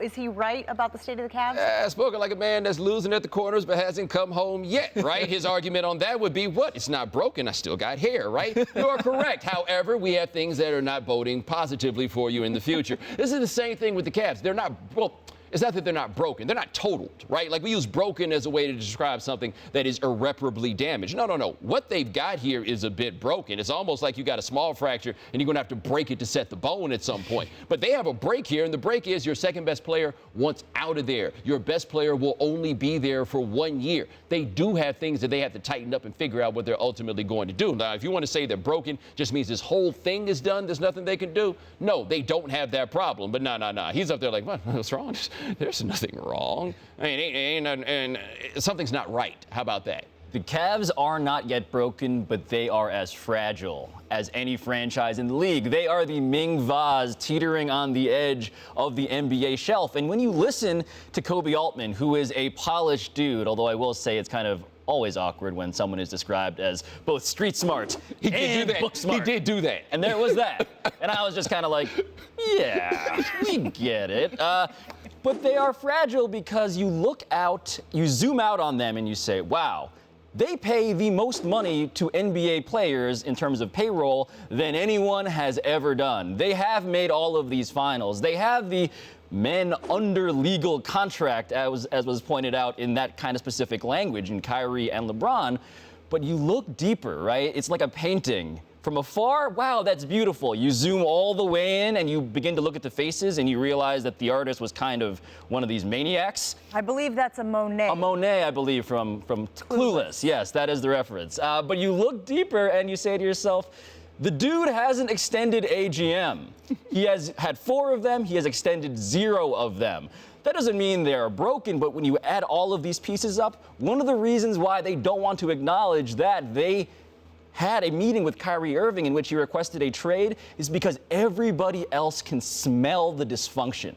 Is he right about the state of the Cavs? Spoken like a man that's losing at the corners but hasn't come home yet, right? His argument on that would be, what? It's not broken. I still got hair, right? You are correct. However, we have things that are not boding positively for you in the future. This is the same thing with the Cavs. They're not, well, it's not that they're not broken. They're not totaled, right? Like we use broken as a way to describe something that is irreparably damaged. No, no, no. What they've got here is a bit broken. It's almost like you got a small fracture and you're going to have to break it to set the bone at some point. But they have a break here, and the break is your second best player wants out of there. Your best player will only be there for 1 year. They do have things that they have to tighten up and figure out what they're ultimately going to do. Now, if you want to say they're broken, just means this whole thing is done, there's nothing they can do. No, they don't have that problem. But no. He's up there like, what's wrong? There's nothing wrong. I mean, and something's not right. How about that? The Cavs are not yet broken, but they are as fragile as any franchise in the league. They are the Ming vase teetering on the edge of the NBA shelf. And when you listen to Kobe Altman, who is a polished dude, although I will say it's kind of always awkward when someone is described as both street smart and book smart. He did do that. And there was that. And I was just kind of like, yeah, we get it. But they are fragile because you look out, you zoom out on them and you say, wow, they pay the most money to NBA players in terms of payroll than anyone has ever done. They have made all of these finals. They have the men under legal contract, as was pointed out in that kind of specific language in Kyrie and LeBron. But you look deeper, right? It's like a painting. From afar, wow, that's beautiful. You zoom all the way in and you begin to look at the faces and you realize that the artist was kind of one of these maniacs. I believe that's a Monet. A Monet, I believe, from Clueless. Yes, that is the reference. But you look deeper and you say to yourself, the dude hasn't extended AGM. He has had 4 of them. He has extended 0 of them. That doesn't mean they're broken, but when you add all of these pieces up, one of the reasons why they don't want to acknowledge that they had a meeting with Kyrie Irving in which he requested a trade is because everybody else can smell the dysfunction.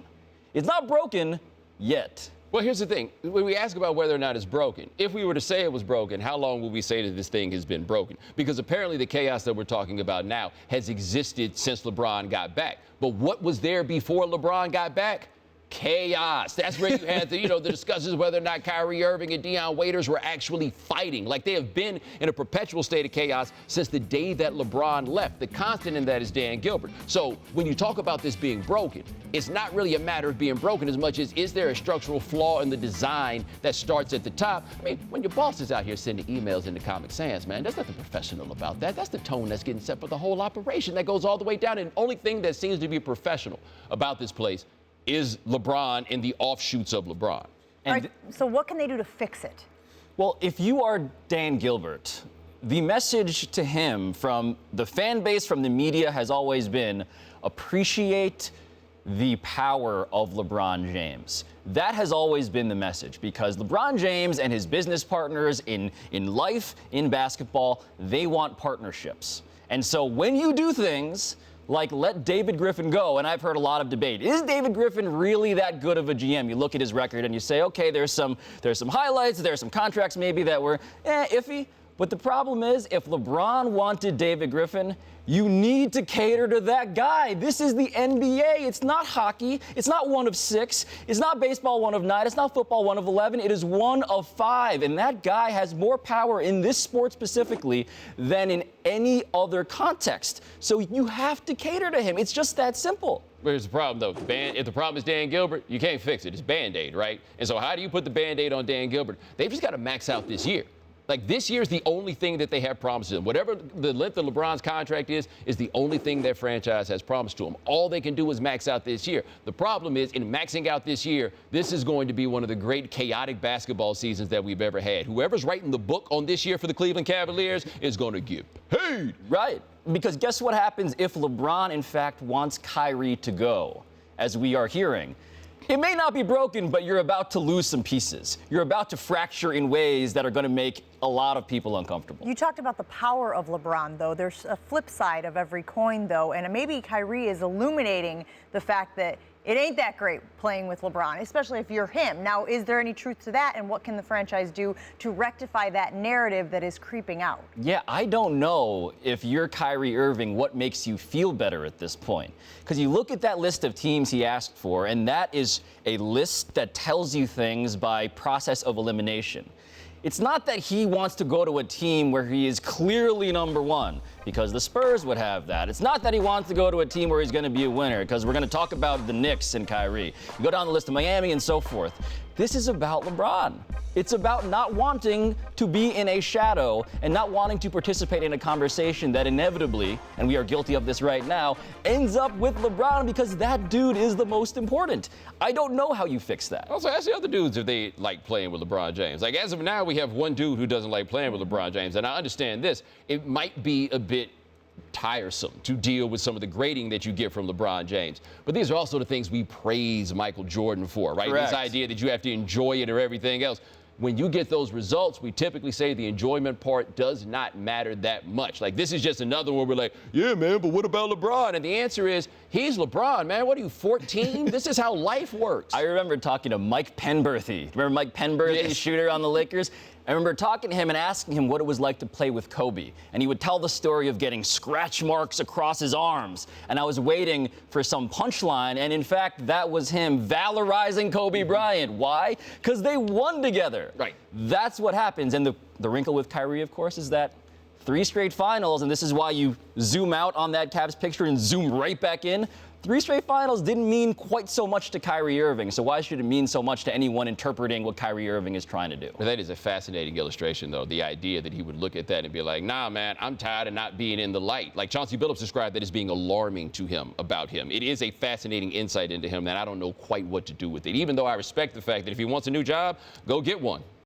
It's not broken yet. Well, here's the thing. When we ask about whether or not it's broken, if we were to say it was broken, how long will we say that this thing has been broken? Because apparently the chaos that we're talking about now has existed since LeBron got back. But what was there before LeBron got back? Chaos. That's where you had the discussions whether or not Kyrie Irving and Deion Waiters were actually fighting. Like they have been in a perpetual state of chaos since the day that LeBron left. The constant in that is Dan Gilbert. So when you talk about this being broken, it's not really a matter of being broken as much as is there a structural flaw in the design that starts at the top? I mean, when your boss is out here sending emails into Comic Sans, man, there's nothing professional about that. That's the tone that's getting set for the whole operation that goes all the way down. And the only thing that seems to be professional about this place is LeBron and the offshoots of LeBron. And so what can they do to fix it? Well, if you are Dan Gilbert, the message to him from the fan base, from the media, has always been appreciate the power of LeBron James. That has always been the message because LeBron James and his business partners in life, in basketball, they want partnerships. And so when you do things like let David Griffin go, and I've heard a lot of debate. Is David Griffin really that good of a GM? You look at his record and you say, okay, there's some highlights, there's some contracts maybe that were iffy. But the problem is, if LeBron wanted David Griffin, you need to cater to that guy. This is the NBA. It's not hockey. It's not 1 of 6. It's not baseball 1 of 9. It's not football 1 of 11. It is 1 of 5. And that guy has more power in this sport specifically than in any other context. So you have to cater to him. It's just that simple. Here's the problem, though. If the problem is Dan Gilbert, you can't fix it. It's Band-Aid, right? And so how do you put the Band-Aid on Dan Gilbert? They've just got to max out this year. Like, this year's the only thing that they have promised him. Whatever the length of LeBron's contract is the only thing that franchise has promised to him. All they can do is max out this year. The problem is, in maxing out this year, this is going to be one of the great chaotic basketball seasons that we've ever had. Whoever's writing the book on this year for the Cleveland Cavaliers is going to get paid. Right. Because guess what happens if LeBron, in fact, wants Kyrie to go, as we are hearing? It may not be broken, but you're about to lose some pieces. You're about to fracture in ways that are going to make a lot of people uncomfortable. You talked about the power of LeBron, though. There's a flip side of every coin, though, and maybe Kyrie is illuminating the fact that it ain't that great playing with LeBron, especially if you're him. Now, is there any truth to that, and what can the franchise do to rectify that narrative that is creeping out? Yeah, I don't know if you're Kyrie Irving, what makes you feel better at this point. Because you look at that list of teams he asked for, and that is a list that tells you things by process of elimination. It's not that he wants to go to a team where he is clearly number one, because the Spurs would have that. It's not that he wants to go to a team where he's going to be a winner, because we're going to talk about the Knicks and Kyrie. You go down the list of Miami and so forth. This is about LeBron. It's about not wanting to be in a shadow and not wanting to participate in a conversation that inevitably, and we are guilty of this right now, ends up with LeBron because that dude is the most important. I don't know how you fix that. Also, ask the other dudes if they like playing with LeBron James. Like, as of now, we have one dude who doesn't like playing with LeBron James, and I understand this. It might be a bit tiresome to deal with some of the grading that you get from LeBron James. But these are also the things we praise Michael Jordan for, right? Correct. This idea that you have to enjoy it or everything else. When you get those results, we typically say the enjoyment part does not matter that much. Like, this is just another one we're like, yeah, man, but what about LeBron? And the answer is, he's LeBron, man. What are you, 14? This is how life works. I remember talking to Mike Penberthy. Remember Mike Penberthy, Yes. shooter on the Lakers? I remember talking to him and asking him what it was like to play with Kobe. And he would tell the story of getting scratch marks across his arms. And I was waiting for some punchline. And in fact, that was him valorizing Kobe Bryant. Why? Because they won together. Right. That's what happens. And the wrinkle with Kyrie, of course, is that 3 straight finals, and this is why you zoom out on that Cavs picture and zoom right back in. 3 straight finals didn't mean quite so much to Kyrie Irving, so why should it mean so much to anyone interpreting what Kyrie Irving is trying to do? That is a fascinating illustration, though, the idea that he would look at that and be like, nah, man, I'm tired of not being in the light. Like, Chauncey Billups described that as being alarming to him about him. It is a fascinating insight into him that I don't know quite what to do with it, even though I respect the fact that if he wants a new job, go get one.